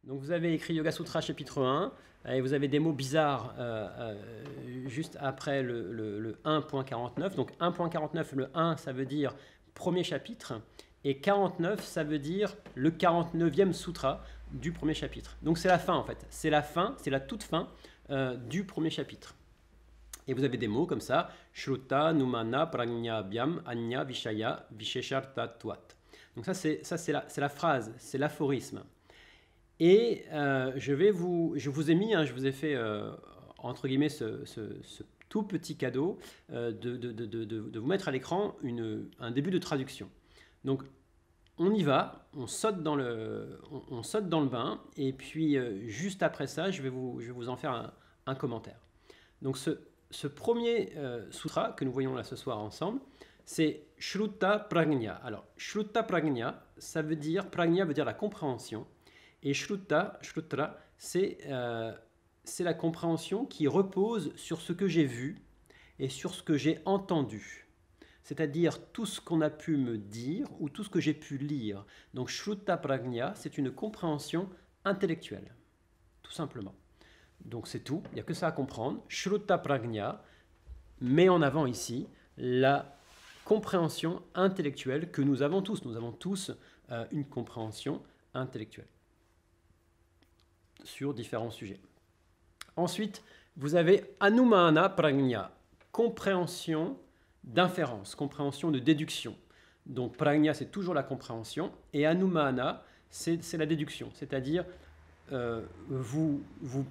Donc vous avez écrit Yoga Sutra chapitre 1 et vous avez des mots bizarres juste après le 1.49. Donc 1.49, le 1 ça veut dire premier chapitre et 49 ça veut dire le 49e sutra du premier chapitre. Donc c'est la fin en fait, c'est la fin, c'est la toute fin du premier chapitre. Et vous avez des mots comme ça, Shruta, Numana, Prajna, Abhyam, Anya, Vishaya, Visheshartatvat. Donc ça c'est la phrase, c'est l'aphorisme. Et je vous ai mis, je vous ai fait entre guillemets ce tout petit cadeau de vous mettre à l'écran un début de traduction. Donc on y va, on saute dans le bain et puis juste après ça, je vais vous en faire un commentaire. Donc ce premier sutra que nous voyons là ce soir ensemble, c'est Shruta Prajna. Alors Shruta Prajna, ça veut dire, Prajna veut dire la compréhension. Et Shruta, c'est la compréhension qui repose sur ce que j'ai vu et sur ce que j'ai entendu. C'est-à-dire tout ce qu'on a pu me dire ou tout ce que j'ai pu lire. Donc Shruta Prajna, c'est une compréhension intellectuelle, tout simplement. Donc c'est tout, il n'y a que ça à comprendre. Shruta Prajna met en avant ici la compréhension intellectuelle que nous avons tous. Nous avons tous une compréhension intellectuelle sur différents sujets. Ensuite, vous avez Anumana Prajna, compréhension d'inférence, compréhension de déduction. Donc Prajna, c'est toujours la compréhension, et Anumana, c'est la déduction, c'est-à-dire vous,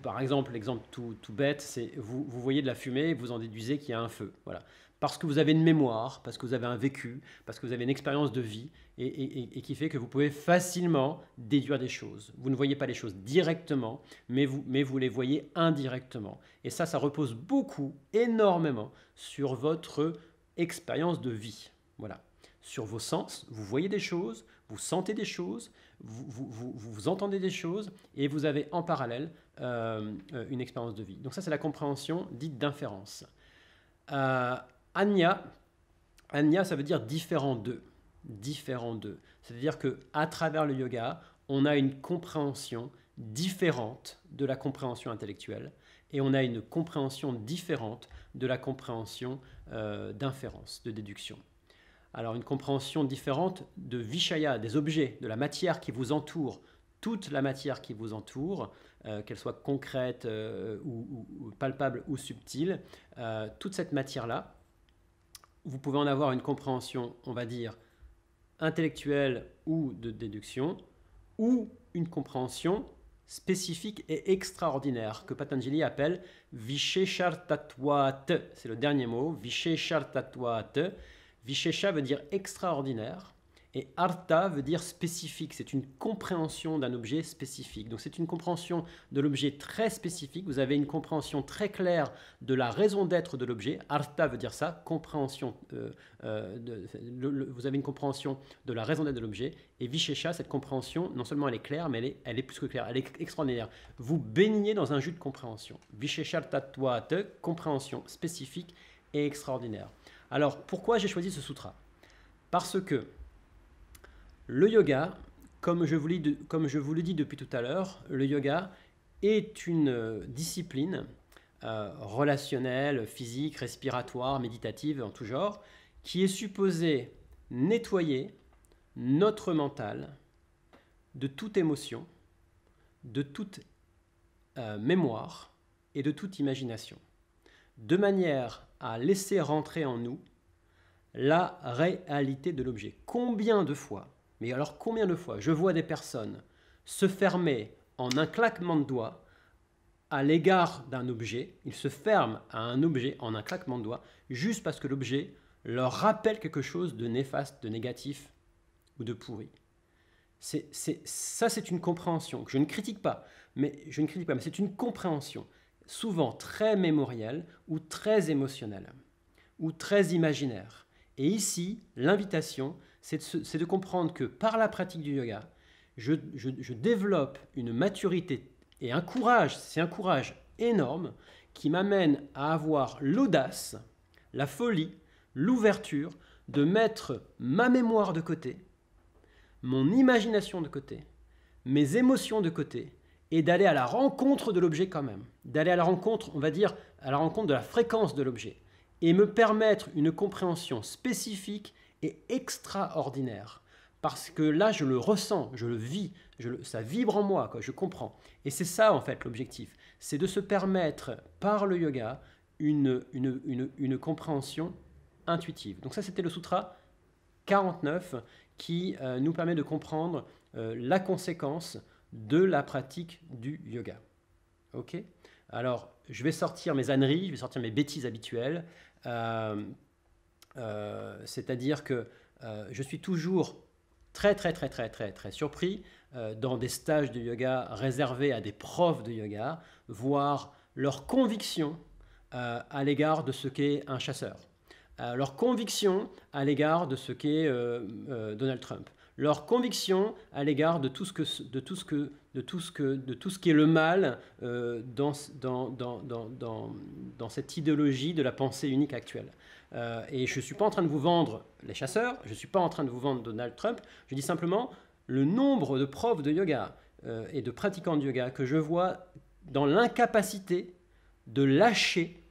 par exemple, l'exemple tout bête, c'est vous voyez de la fumée et vous en déduisez qu'il y a un feu. Voilà. Parce que vous avez une mémoire, parce que vous avez un vécu, parce que vous avez une expérience de vie et qui fait que vous pouvez facilement déduire des choses. Vous ne voyez pas les choses directement, mais vous les voyez indirectement. Et ça repose beaucoup, énormément, sur votre expérience de vie. Voilà. Sur vos sens, vous voyez des choses, vous sentez des choses, vous entendez des choses et vous avez en parallèle une expérience de vie. Donc ça, c'est la compréhension dite d'inférence. Anya, ça veut dire différent d'eux. Différent d'eux. C'est-à-dire qu'à travers le yoga, on a une compréhension différente de la compréhension intellectuelle et on a une compréhension différente de la compréhension d'inférence, de déduction. Alors une compréhension différente de Vishaya, des objets, de la matière qui vous entoure, toute la matière qui vous entoure, qu'elle soit concrète ou palpable ou subtile, toute cette matière-là, vous pouvez en avoir une compréhension, on va dire, intellectuelle ou de déduction, ou une compréhension spécifique et extraordinaire que Patanjali appelle Visheshartatvat. C'est le dernier mot, Visheshartatvat. Vishesha veut dire extraordinaire et artha veut dire spécifique. C'est une compréhension d'un objet spécifique. Donc c'est une compréhension de l'objet très spécifique. Vous avez une compréhension très claire de la raison d'être de l'objet. Artha veut dire ça, compréhension. Vous avez une compréhension de la raison d'être de l'objet. Et Vishesha, cette compréhension, non seulement elle est claire, mais elle est plus que claire. Elle est extraordinaire. Vous baignez dans un jus de compréhension. Vishesha tatvat, compréhension spécifique et extraordinaire. Alors, pourquoi j'ai choisi ce sutra? Parce que le yoga, comme je vous le dis depuis tout à l'heure, le yoga est une discipline relationnelle, physique, respiratoire, méditative, en tout genre, qui est supposée nettoyer notre mental de toute émotion, de toute mémoire et de toute imagination, de manière à laisser rentrer en nous la réalité de l'objet. Combien de fois, mais alors combien de fois, je vois des personnes se fermer en un claquement de doigts à l'égard d'un objet, ils se ferment à un objet en un claquement de doigts, juste parce que l'objet leur rappelle quelque chose de néfaste, de négatif ou de pourri. Ça, c'est une compréhension que je ne critique pas, mais c'est une compréhension souvent très mémorielle ou très émotionnelle ou très imaginaire. Et ici, l'invitation, c'est de comprendre que par la pratique du yoga, je développe une maturité et un courage, c'est un courage énorme qui m'amène à avoir l'audace, la folie, l'ouverture de mettre ma mémoire de côté, mon imagination de côté, mes émotions de côté et d'aller à la rencontre de l'objet quand même. D'aller à la rencontre, on va dire, à la rencontre de la fréquence de l'objet. Et me permettre une compréhension spécifique et extraordinaire. Parce que là, je le ressens, je le vis, ça vibre en moi, quoi, je comprends. Et c'est ça, en fait, l'objectif. C'est de se permettre, par le yoga, une compréhension intuitive. Donc ça, c'était le sutra 49 qui nous permet de comprendre la conséquence de la pratique du yoga. Ok ? Alors, je vais sortir mes âneries, je vais sortir mes bêtises habituelles. C'est-à-dire que je suis toujours très surpris dans des stages de yoga réservés à des profs de yoga, voir leur conviction à l'égard de ce qu'est un chasseur, leur conviction à l'égard de ce qu'est Donald Trump, leur conviction à l'égard de tout ce qui est le mal dans cette idéologie de la pensée unique actuelle. Et je ne suis pas en train de vous vendre les chasseurs, je ne suis pas en train de vous vendre Donald Trump, je dis simplement le nombre de profs de yoga et de pratiquants de yoga que je vois dans l'incapacité de lâcher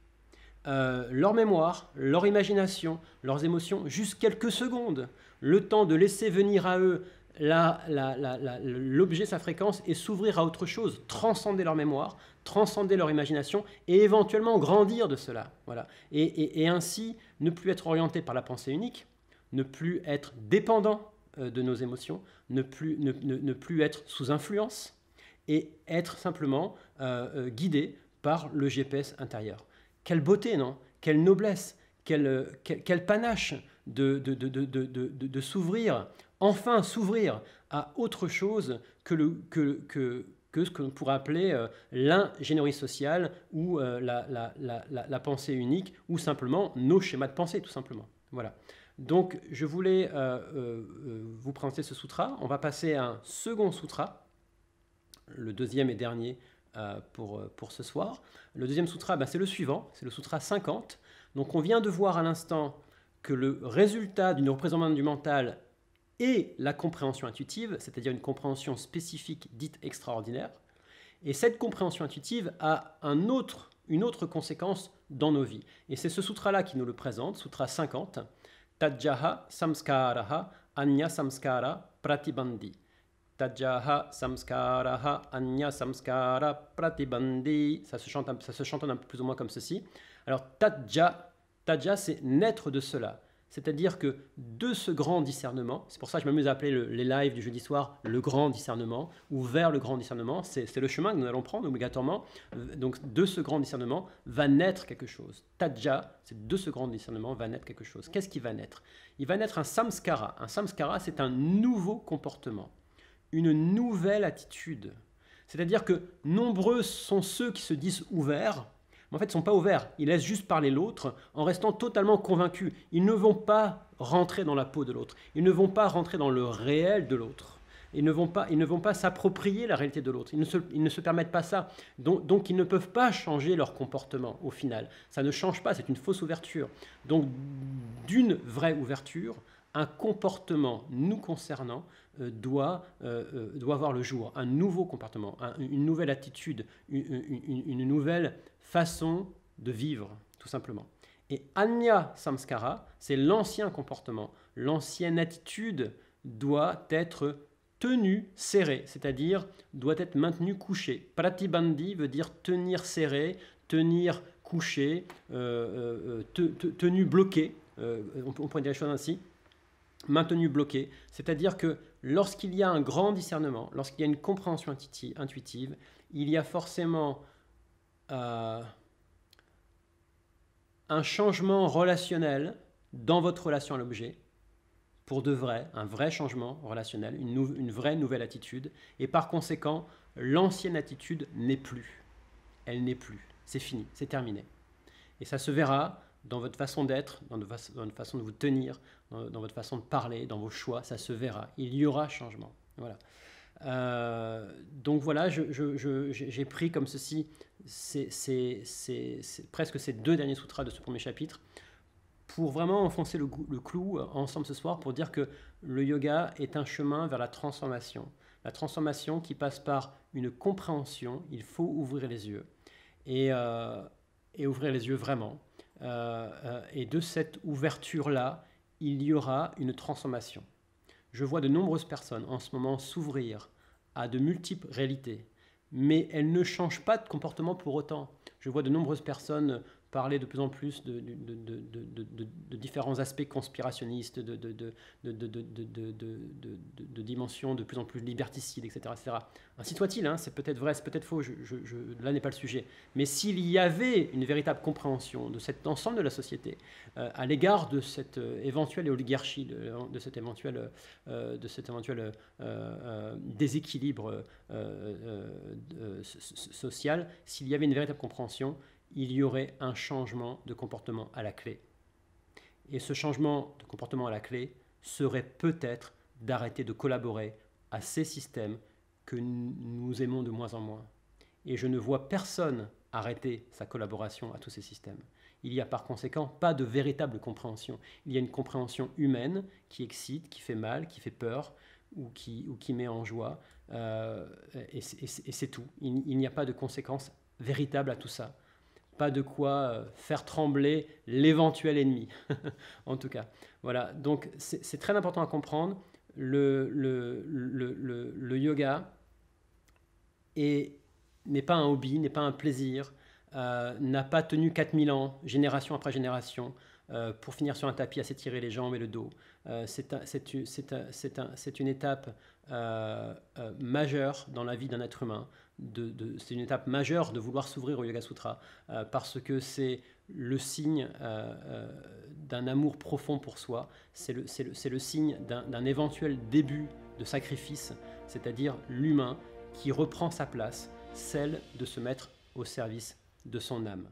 leur mémoire, leur imagination, leurs émotions, juste quelques secondes, le temps de laisser venir à eux l'objet, sa fréquence, et s'ouvrir à autre chose, transcender leur mémoire, transcender leur imagination, et éventuellement grandir de cela. Voilà. Et ainsi, ne plus être orienté par la pensée unique, ne plus être dépendant de nos émotions, ne plus être sous influence, et être simplement guidé par le GPS intérieur. Quelle beauté, non? Quelle noblesse, quel panache de s'ouvrir, enfin s'ouvrir à autre chose que ce que l'on pourrait appeler l'ingénierie sociale ou la pensée unique, ou simplement nos schémas de pensée, tout simplement. Voilà. Donc, je voulais vous présenter ce sutra. On va passer à un second sutra, le deuxième et dernier pour ce soir. Le deuxième sutra, c'est le suivant, c'est le sutra 50. Donc on vient de voir à l'instant que le résultat d'une représentation du mental est la compréhension intuitive, c'est-à-dire une compréhension spécifique dite extraordinaire. Et cette compréhension intuitive a une autre conséquence dans nos vies. Et c'est ce sutra-là qui nous le présente, sutra 50, Tajjaha samskaraha anya samskara pratibandhi. Tajjaha samskaraha anya samskara pratibandhi. Ça se chantonne un peu plus ou moins comme ceci. Alors Tajja, c'est naître de cela. C'est-à-dire que de ce grand discernement, c'est pour ça que je m'amuse à appeler les lives du jeudi soir le grand discernement, ou vers le grand discernement, c'est le chemin que nous allons prendre obligatoirement. Donc de ce grand discernement va naître quelque chose. Tajja, c'est de ce grand discernement va naître quelque chose. Qu'est-ce qui va naître? Il va naître un samskara. Un samskara, c'est un nouveau comportement, une nouvelle attitude. C'est-à-dire que nombreux sont ceux qui se disent ouverts, mais en fait, ils ne sont pas ouverts. Ils laissent juste parler l'autre en restant totalement convaincus. Ils ne vont pas rentrer dans la peau de l'autre. Ils ne vont pas rentrer dans le réel de l'autre. Ils ne vont pas s'approprier la réalité de l'autre. Ils ne se permettent pas ça. Donc, ils ne peuvent pas changer leur comportement au final. Ça ne change pas, c'est une fausse ouverture. Donc, d'une vraie ouverture, un comportement nous concernant doit voir le jour. Un nouveau comportement, une nouvelle attitude, une nouvelle façon de vivre, tout simplement. Et Anya Samskara, c'est l'ancien comportement. L'ancienne attitude doit être tenue serrée, c'est-à-dire doit être maintenue couchée. Pratibandhi veut dire tenir serré, tenir couché, tenue bloquée, on pourrait dire les choses ainsi. Maintenu bloqué, c'est-à-dire que lorsqu'il y a un grand discernement, lorsqu'il y a une compréhension intuitive, il y a forcément un changement relationnel dans votre relation à l'objet, pour de vrai, un vrai changement relationnel, une vraie nouvelle attitude, et par conséquent, l'ancienne attitude n'est plus. Elle n'est plus. C'est fini, c'est terminé. Et ça se verra dans votre façon d'être, dans votre façon de vous tenir, dans votre façon de parler, dans vos choix, ça se verra. Il y aura changement. Voilà. Donc voilà, j'ai pris comme ceci presque ces deux derniers sutras de ce premier chapitre pour vraiment enfoncer le clou ensemble ce soir, pour dire que le yoga est un chemin vers la transformation, La transformation qui passe par une compréhension, il faut ouvrir les yeux et ouvrir les yeux vraiment. Et de cette ouverture-là, il y aura une transformation. Je vois de nombreuses personnes en ce moment s'ouvrir à de multiples réalités, mais elles ne changent pas de comportement pour autant. Je vois de nombreuses personnes parler de plus en plus de différents aspects conspirationnistes, de dimensions de plus en plus liberticides, etc. etc. Ainsi soit-il, hein, c'est peut-être vrai, c'est peut-être faux, là n'est pas le sujet. Mais s'il y avait une véritable compréhension de cet ensemble de la société à l'égard de cette éventuelle oligarchie, de cet éventuel déséquilibre social, s'il y avait une véritable compréhension, il y aurait un changement de comportement à la clé. Et ce changement de comportement à la clé serait peut-être d'arrêter de collaborer à ces systèmes que nous aimons de moins en moins. Et je ne vois personne arrêter sa collaboration à tous ces systèmes. Il n'y a par conséquent pas de véritable compréhension. Il y a une compréhension humaine qui excite, qui fait mal, qui fait peur ou qui met en joie. Et c'est tout. Il n'y a pas de conséquences véritables à tout ça. Pas de quoi faire trembler l'éventuel ennemi, en tout cas. Voilà, donc c'est très important à comprendre. Le yoga n'est pas un hobby, n'est pas un plaisir, n'a pas tenu 4000 ans, génération après génération, pour finir sur un tapis à s'étirer les jambes et le dos. C'est une étape majeure dans la vie d'un être humain. C'est une étape majeure de vouloir s'ouvrir au Yoga Sutra parce que c'est le signe d'un amour profond pour soi, c'est le signe d'un éventuel début de sacrifice, c'est-à-dire l'humain qui reprend sa place, celle de se mettre au service de son âme.